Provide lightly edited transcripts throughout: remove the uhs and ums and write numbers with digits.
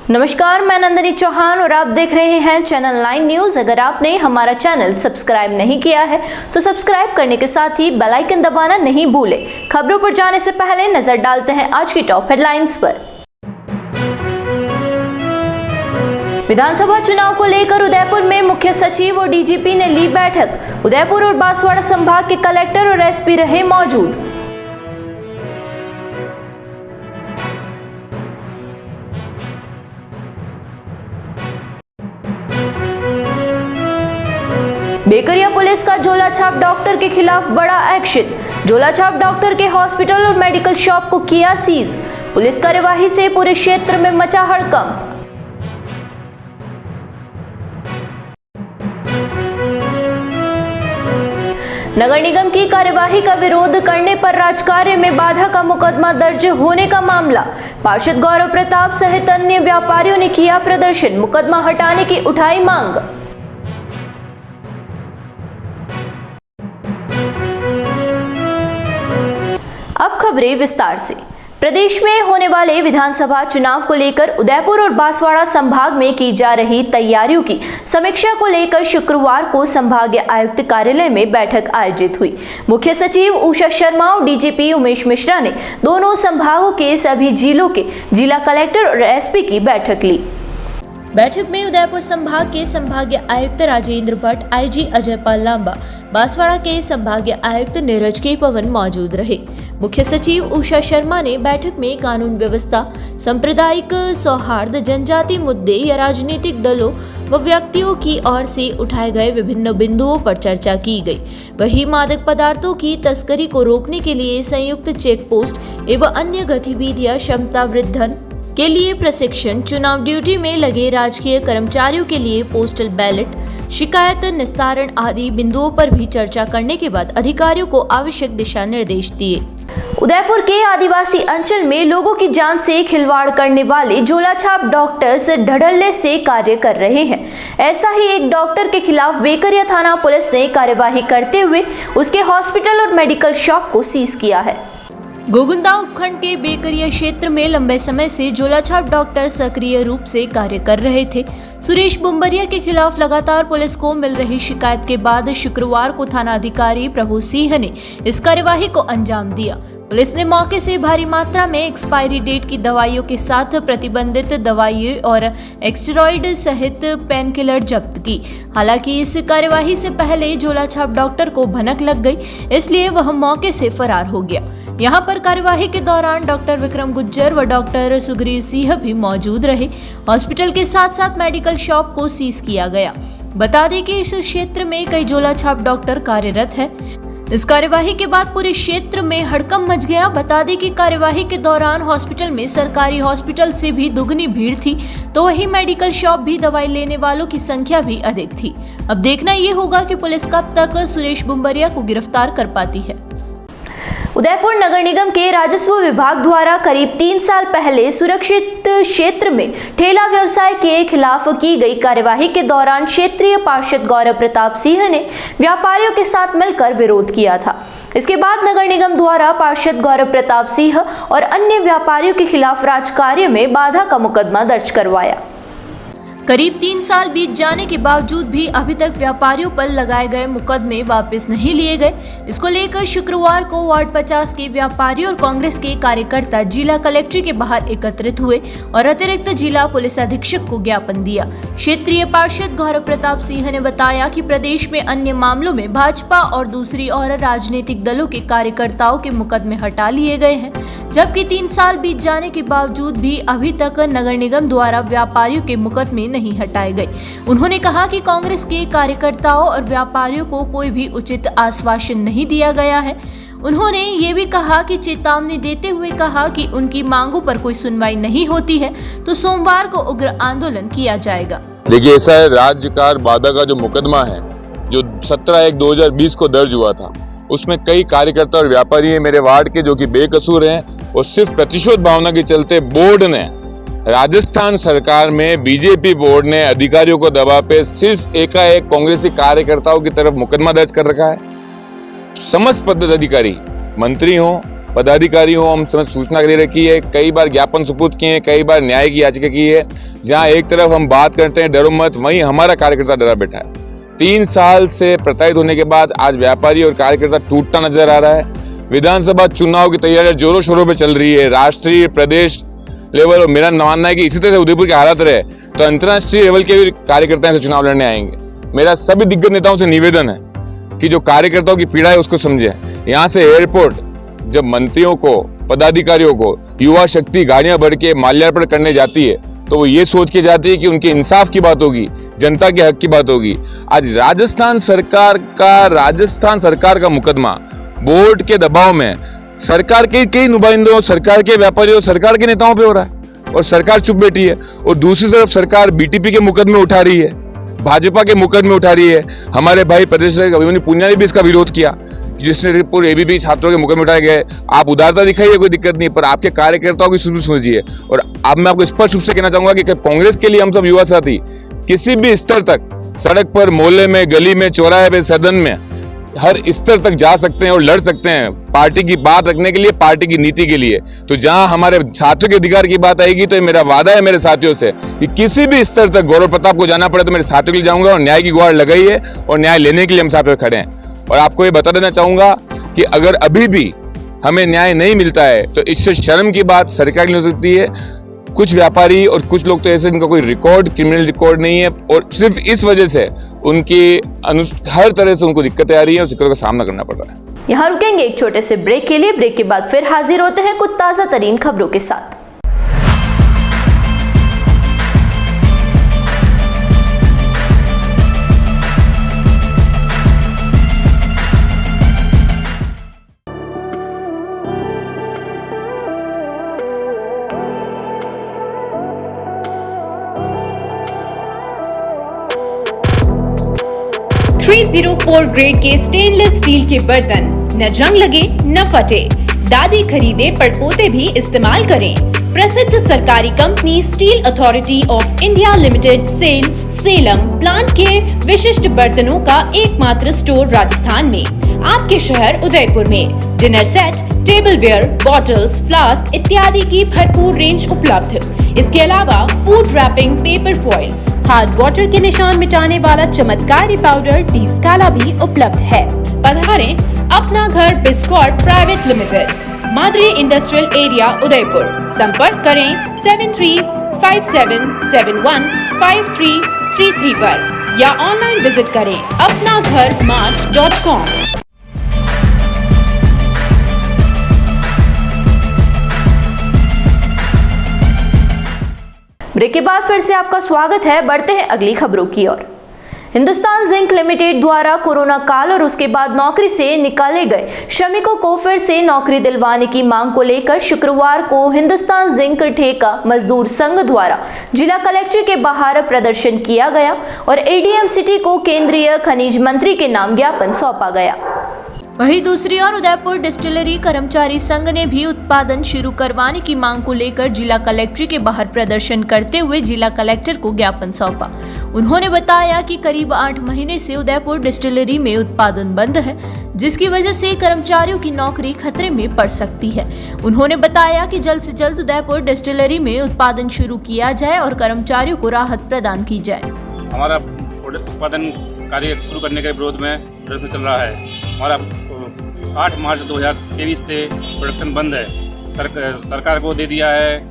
नमस्कार, मैं नंदिनी चौहान और आप देख रहे हैं चैनल 9 न्यूज। अगर आपने हमारा चैनल सब्सक्राइब नहीं किया है तो सब्सक्राइब करने के साथ ही बेल आइकन दबाना नहीं भूलें। खबरों पर जाने से पहले नजर डालते हैं आज की टॉप हेडलाइंस पर। विधानसभा चुनाव को लेकर उदयपुर में मुख्य सचिव और डीजीपी ने ली बैठक। उदयपुर और बांसवाड़ा संभाग के कलेक्टर और एसपी रहे मौजूद। बेकरिया पुलिस का झोलाछाप डॉक्टर के खिलाफ बड़ा एक्शन। झोलाछाप डॉक्टर के हॉस्पिटल और मेडिकल शॉप को किया सीज। पुलिस कार्यवाही से पूरे क्षेत्र में मचा हड़कंप। नगर निगम की कार्यवाही का विरोध करने पर राजकार्य में बाधा का मुकदमा दर्ज होने का मामला। पार्षद गौरव प्रताप सहित अन्य व्यापारियों ने किया प्रदर्शन। मुकदमा हटाने की उठाई मांग। अब खबरें विस्तार से। प्रदेश में होने वाले विधानसभा चुनाव को लेकर उदयपुर और बांसवाड़ा संभाग में की जा रही तैयारियों की समीक्षा को लेकर शुक्रवार को संभागीय आयुक्त कार्यालय में बैठक आयोजित हुई। मुख्य सचिव उषा शर्मा और डीजीपी उमेश मिश्रा ने दोनों संभागों के सभी जिलों के जिला कलेक्टर और एसपी की बैठक ली। बैठक में उदयपुर संभाग के संभागीय आयुक्त राजेंद्र भट्ट, आईजी अजय पाल लांबा, बांसवाड़ा के संभागीय आयुक्त नीरज के पवन मौजूद रहे। मुख्य सचिव उषा शर्मा ने बैठक में कानून व्यवस्था, सांप्रदायिक सौहार्द, जनजाति मुद्दे या राजनीतिक दलों व व्यक्तियों की ओर से उठाए गए विभिन्न बिंदुओं पर चर्चा की गई। वहीं मादक पदार्थों की तस्करी को रोकने के लिए संयुक्त चेक पोस्ट एवं अन्य गतिविधियां, क्षमता वृद्धन के लिए प्रशिक्षण, चुनाव ड्यूटी में लगे राजकीय कर्मचारियों के लिए पोस्टल बैलेट, शिकायत निस्तारण आदि बिंदुओं पर भी चर्चा करने के बाद अधिकारियों को आवश्यक दिशा निर्देश दिए। उदयपुर के आदिवासी अंचल में लोगों की जान से खिलवाड़ करने वाले झोलाछाप डॉक्टर्स ढड़ल्ले से कार्य कर रहे हैं। ऐसा ही एक डॉक्टर के खिलाफ बेकरिया थाना पुलिस ने कार्यवाही करते हुए उसके हॉस्पिटल और मेडिकल शॉप को सीज किया है। गोगुंदा उपखंड के बेकरिया क्षेत्र में लंबे समय से झोलाछाप डॉक्टर सक्रिय रूप से कार्य कर रहे थे। सुरेश बुम्बरिया के खिलाफ लगातार पुलिस को मिल रही शिकायत के बाद शुक्रवार को थाना अधिकारी प्रभु सिंह ने इस कार्यवाही को अंजाम दिया। पुलिस ने मौके से भारी मात्रा में एक्सपायरी डेट की दवाइयों के साथ प्रतिबंधित दवाइयों और एक्सटेरॉइड सहित पेन किलर जब्त की। हालांकि इस कार्यवाही से पहले झोलाछाप डॉक्टर को भनक लग गई, इसलिए वह मौके से फरार हो गया। यहाँ पर कार्यवाही के दौरान डॉक्टर विक्रम गुज्जर व डॉक्टर सुग्रीव सिंह भी मौजूद रहे। हॉस्पिटल के साथ साथ मेडिकल शॉप को सीज किया गया। बता दें कि इस क्षेत्र में कई झोलाछाप डॉक्टर कार्यरत है। इस कार्यवाही के बाद पूरे क्षेत्र में हड़कंप मच गया। बता दें कि कार्यवाही के दौरान हॉस्पिटल में सरकारी हॉस्पिटल से भी दुगनी भीड़ थी, तो वहीं मेडिकल शॉप भी दवाई लेने वालों की संख्या भी अधिक थी। अब देखना ये होगा कि पुलिस कब तक सुरेश बुम्बरिया को गिरफ्तार कर पाती है। उदयपुर नगर निगम के राजस्व विभाग द्वारा करीब 3 साल पहले सुरक्षित क्षेत्र में ठेला व्यवसाय के खिलाफ की गई कार्यवाही के दौरान क्षेत्रीय पार्षद गौरव प्रताप सिंह ने व्यापारियों के साथ मिलकर विरोध किया था। इसके बाद नगर निगम द्वारा पार्षद गौरव प्रताप सिंह और अन्य व्यापारियों के खिलाफ राजकार्य में बाधा का मुकदमा दर्ज करवाया। करीब 3 साल बीत जाने के बावजूद भी अभी तक व्यापारियों पर लगाए गए मुकदमे वापस नहीं लिए गए। इसको लेकर शुक्रवार को वार्ड 50 के व्यापारी और कांग्रेस के कार्यकर्ता जिला कलेक्ट्री के बाहर एकत्रित हुए और अतिरिक्त जिला पुलिस अधीक्षक को ज्ञापन दिया। क्षेत्रीय पार्षद गौरव प्रताप सिंह ने बताया कि प्रदेश में अन्य मामलों में भाजपा और दूसरी ओर राजनीतिक दलों के कार्यकर्ताओं के मुकदमे हटा लिए गए हैं, जबकि 3 साल बीत जाने के बावजूद भी अभी तक नगर निगम द्वारा व्यापारियों के मुकदमे नहीं हटाए गए। उन्होंने कहा कि कांग्रेस के कार्यकर्ताओं और व्यापारियों को कोई भी उचित आश्वासन नहीं दिया गया है। उन्होंने ये भी कहा कि चेतावनी देते हुए कहा कि उनकी मांगों पर कोई सुनवाई नहीं होती है तो सोमवार को उग्र आंदोलन किया जाएगा। देखिए, ऐसा है, राज्यकार बाधा का जो मुकदमा है जो 17/1/2020 को दर्ज हुआ था, उसमें कई कार्यकर्ता और व्यापारी है मेरे वार्ड के जो कि बेकसूर हैं और सिर्फ प्रतिशोध भावना के चलते बोर्ड ने, राजस्थान सरकार में बीजेपी बोर्ड ने अधिकारियों को दबाव पे सिर्फ एकाएक कांग्रेसी कार्यकर्ताओं की तरफ मुकदमा दर्ज कर रखा है। समस्त पदाधिकारी, मंत्री हो, पदाधिकारी हो, हम समझ सूचना दे रखी है, कई बार ज्ञापन सुपुर्द किए हैं, कई बार न्याय की याचिका की है। जहां एक तरफ हम बात करते हैं डरो मत, वहीं हमारा कार्यकर्ता डरा बैठा है। 3 साल से प्रताड़ित होने के बाद आज व्यापारी और कार्यकर्ता टूटता नजर आ रहा है। विधानसभा चुनाव की तैयारियां जोरों शोरों पे चल रही है, राष्ट्रीय प्रदेश लेवल, और मेरा मानना है कि इसी तरह से उदयपुर की हालत रहे तो अंतर्राष्ट्रीय लेवल के भी कार्यकर्ता से चुनाव लड़ने आएंगे। मेरा सभी दिग्गज नेताओं से निवेदन है कि जो कार्यकर्ताओं की पीड़ा है उसको समझे। यहाँ से एयरपोर्ट जब मंत्रियों को, पदाधिकारियों को युवा शक्ति गाड़ियां भर के माल्यार्पण करने जाती है तो वो ये सोच के जाती है कि उनके इंसाफ की बात होगी, जनता के हक की बात होगी। आज राजस्थान सरकार का मुकदमा बोर्ड के दबाव में सरकार के कई नुमाइंदों, सरकार के व्यापारियों, सरकार के नेताओं पे हो रहा है और सरकार चुप बैठी है। और दूसरी तरफ सरकार बीटीपी के मुकदमे उठा रही है, भाजपा के मुकदमे उठा रही है। हमारे भाई प्रदेश अभिमन्यु पुनिया ने भी इसका विरोध किया, जिसने पूरे एबीपी छात्रों के मुकदमे उठाए गए। आप उदारता दिखाइए, कोई दिक्कत नहीं, पर आपके कार्यकर्ताओं की सुन समझिए। और अब मैं आपको स्पष्ट रूप से कहना चाहूंगा कि कांग्रेस के लिए हम सब युवा साथी किसी भी स्तर तक, सड़क पर, मोहल्ले में, गली में, चौराहे पे, सदन में, हर स्तर तक जा सकते हैं और लड़ सकते हैं पार्टी की बात रखने के लिए, पार्टी की नीति के लिए। तो जहां हमारे साथियों के अधिकार की बात आएगी तो मेरा वादा है मेरे साथियों से कि किसी भी स्तर तक गौरव प्रताप को जाना पड़े तो मेरे साथियों के लिए जाऊंगा और न्याय की गुहार लगाई है और न्याय लेने के लिए हम साथ में खड़े हैं। और आपको ये बता देना चाहूंगा कि अगर अभी भी हमें न्याय नहीं मिलता है तो इससे शर्म की बात सरकार की हो सकती है। कुछ व्यापारी और कुछ लोग तो ऐसे, इनका कोई रिकॉर्ड, क्रिमिनल रिकॉर्ड नहीं है और सिर्फ इस वजह से उनकी हर तरह से उनको दिक्कतें आ रही है और दिक्कतों का सामना करना पड़ रहा है। यहाँ रुकेंगे एक छोटे से ब्रेक के लिए। ब्रेक के बाद फिर हाजिर होते हैं कुछ ताजा तरीन खबरों के साथ। .304 ग्रेड के स्टेनलेस स्टील के बर्तन, न जंग लगे न फटे। दादी खरीदे पड़पोते भी इस्तेमाल करें। प्रसिद्ध सरकारी company steel authority of India limited Salem plant के विशिष्ट बर्तनों का एकमात्र स्टोर राजस्थान में, आपके शहर उदयपुर में। Dinner set, tableware, bottles, flask इत्यादि की भरपूर रेंज उपलब्ध। इसके अलावा food wrapping, paper foil, hard water के निशान मिटाने वाला चमत्कारी पाउडर टी स्काला भी उपलब्ध है। पधारें अपना घर Biscot private limited, Madri industrial area Udaipur. संपर्क करें 7357715333 पर या ऑनलाइन विजिट करें apnagharmart.com। ब्रेक के बाद फिर से आपका स्वागत है। बढ़ते हैं अगली खबरों की ओर। हिंदुस्तान जिंक लिमिटेड द्वारा कोरोना काल और उसके बाद नौकरी से निकाले गए श्रमिकों को फिर से नौकरी दिलवाने की मांग को लेकर शुक्रवार को हिंदुस्तान जिंक ठेका मजदूर संघ द्वारा जिला कलेक्टर के बाहर प्रदर्शन किया गया और एडीएम सिटी को केंद्रीय खनिज मंत्री के नाम ज्ञापन सौंपा गया। वहीं दूसरी ओर उदयपुर डिस्टिलरी कर्मचारी संघ ने भी उत्पादन शुरू करवाने की मांग को लेकर जिला कलेक्ट्री के बाहर प्रदर्शन करते हुए जिला कलेक्टर को ज्ञापन सौंपा। उन्होंने बताया कि करीब 8 महीने से उदयपुर डिस्टिलरी में उत्पादन बंद है, जिसकी वजह से कर्मचारियों की नौकरी खतरे में पड़ सकती है। उन्होंने बताया कि जल्द से जल्द उदयपुर डिस्टिलरी में उत्पादन शुरू किया जाए और कर्मचारियों को राहत प्रदान की जाए। हमारा उत्पादन कार्य शुरू करने के विरोध में प्रदर्शन चल रहा है। हमारा 8 मार्च 2023 से प्रोडक्शन बंद है। सरकार को दे दिया है,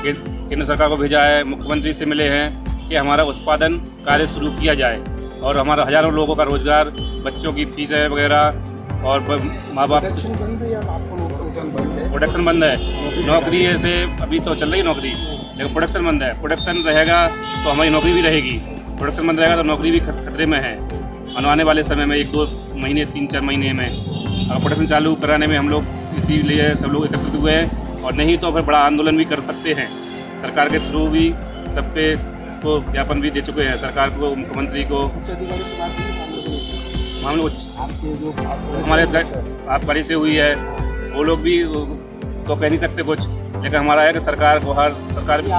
केंद्र सरकार को भेजा है, मुख्यमंत्री से मिले हैं कि हमारा उत्पादन कार्य शुरू किया जाए और हमारा हजारों लोगों का रोजगार, बच्चों की फीसें वगैरह और माँ बाप। प्रोडक्शन बंद है। नौकरी ऐसे अभी तो चल रही है नौकरी, लेकिन प्रोडक्शन बंद है। प्रोडक्शन रहेगा तो हमारी नौकरी भी रहेगी, प्रोडक्शन बंद रहेगा तो नौकरी भी खतरे में है। आने वाले समय में 1-2 महीने, 3-4 महीने में अगर प्रोडक्शन चालू कराने में हम लोग इसीलिए सब लोग एकत्रित हुए हैं और नहीं तो फिर बड़ा आंदोलन भी कर सकते हैं। सरकार के थ्रू भी सब पे को ज्ञापन भी दे चुके हैं सरकार को, मुख्यमंत्री को। हम लोग हमारे आबकारी से हुई है, वो लोग भी तो कह नहीं सकते कुछ, लेकिन हमारा है कि सरकार को हर सरकार भी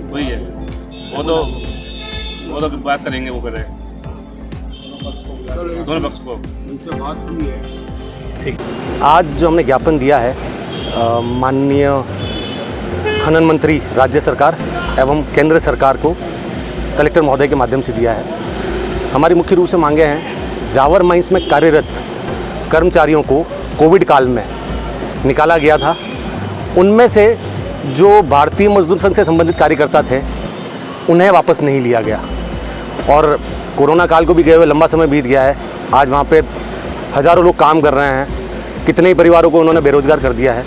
हुई है, वो तो बात करेंगे, वो कर रहे हैं दोनों पक्ष को। उनसे बात हुई है आज जो हमने ज्ञापन दिया है माननीय खनन मंत्री राज्य सरकार एवं केंद्र सरकार को कलेक्टर महोदय के माध्यम से दिया है। हमारी मुख्य रूप से मांगे हैं, जावर माइंस में कार्यरत कर्मचारियों को कोविड काल में निकाला गया था। उनमें से जो भारतीय मजदूर संघ से संबंधित कार्यकर्ता थे उन्हें वापस नहीं लिया गया और कोरोना काल को भी गए हुए लंबा समय बीत गया है। आज वहाँ पे हज़ारों लोग काम कर रहे हैं, कितने ही परिवारों को उन्होंने बेरोजगार कर दिया है।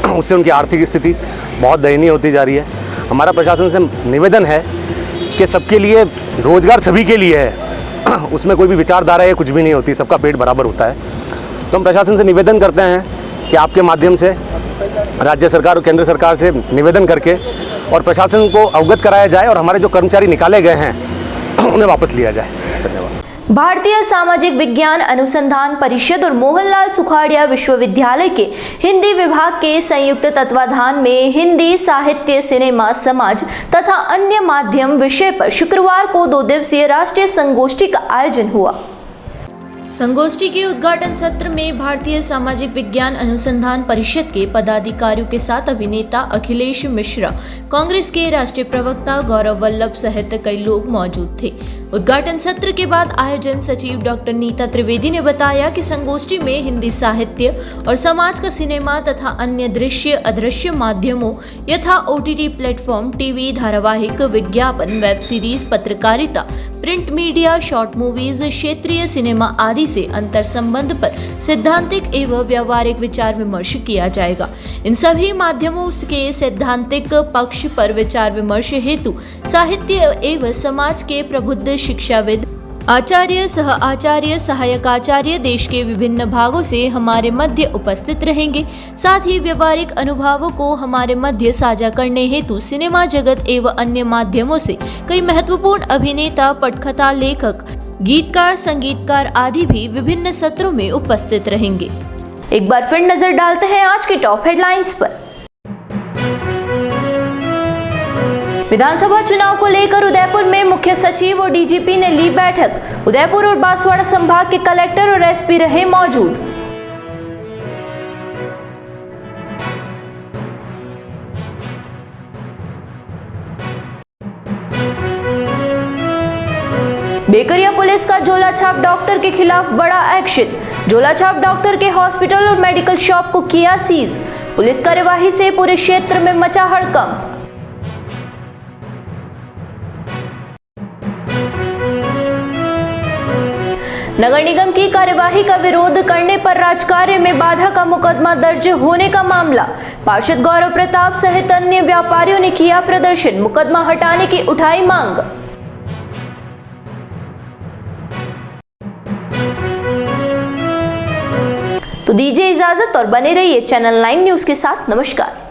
उससे उनकी आर्थिक स्थिति बहुत दयनीय होती जा रही है। हमारा प्रशासन से निवेदन है कि सबके लिए रोजगार सभी के लिए है, उसमें कोई भी विचारधारा या कुछ भी नहीं होती, सबका पेट बराबर होता है। तो हम प्रशासन से निवेदन करते हैं कि आपके माध्यम से राज्य सरकार और केंद्र सरकार से निवेदन करके और प्रशासन को अवगत कराया जाए और हमारे जो कर्मचारी निकाले गए हैं उन्हें वापस लिया जाए। धन्यवाद। भारतीय सामाजिक विज्ञान अनुसंधान परिषद और मोहनलाल सुखाड़िया विश्वविद्यालय के हिंदी विभाग के संयुक्त तत्वाधान में हिंदी साहित्य, सिनेमा, समाज तथा अन्य माध्यम विषय पर शुक्रवार को 2 दिवसीय राष्ट्रीय संगोष्ठी का आयोजन हुआ। संगोष्ठी के उद्घाटन सत्र में भारतीय सामाजिक विज्ञान अनुसंधान परिषद के पदाधिकारियों के साथ अभिनेता अखिलेश मिश्रा, कांग्रेस के राष्ट्रीय प्रवक्ता गौरव वल्लभ सहित कई लोग मौजूद थे। उद्घाटन सत्र के बाद आयोजन सचिव डॉक्टर नीता त्रिवेदी ने बताया कि संगोष्ठी में हिंदी साहित्य और समाज का सिनेमा तथा अन्य दृश्य अदृश्य माध्यमों यथा OTT प्लेटफॉर्म, टीवी धारावाहिक, विज्ञापन, वेब सीरीज, पत्रकारिता, प्रिंट मीडिया, शॉर्ट मूवीज, क्षेत्रीय सिनेमा आदि से अंतर संबंध पर सैद्धांतिक एवं व्यावहारिक विचार विमर्श किया जाएगा। इन सभी माध्यमों के सैद्धांतिक पक्ष पर विचार विमर्श हेतु साहित्य एवं समाज के प्रबुद्ध शिक्षाविद, आचार्य, सह आचार्य, सहायक आचार्य देश के विभिन्न भागों से हमारे मध्य उपस्थित रहेंगे। साथ ही व्यवहारिक अनुभवों को हमारे मध्य साझा करने हेतु सिनेमा जगत एवं अन्य माध्यमों से कई महत्वपूर्ण अभिनेता, पटकथा लेखक, गीतकार, संगीतकार आदि भी विभिन्न सत्रों में उपस्थित रहेंगे। एक बार फिर नजर डालते हैं आज की टॉप हेडलाइंस पर। विधानसभा चुनाव को लेकर उदयपुर में मुख्य सचिव और डीजीपी ने ली बैठक। उदयपुर और बांसवाड़ा संभाग के कलेक्टर और एसपी रहे मौजूद। बेकरिया पुलिस का झोलाछाप डॉक्टर के खिलाफ बड़ा एक्शन। झोलाछाप डॉक्टर के हॉस्पिटल और मेडिकल शॉप को किया सीज। पुलिस कार्यवाही से पूरे क्षेत्र में मचा हड़कंप। नगर निगम की कार्यवाही का विरोध करने पर राजकार्य में बाधा का मुकदमा दर्ज होने का मामला। पार्षद गौरव प्रताप सहित अन्य व्यापारियों ने किया प्रदर्शन। मुकदमा हटाने की उठाई मांग। तो दीजिए इजाजत और बने रहिए चैनल 9 न्यूज के साथ। नमस्कार।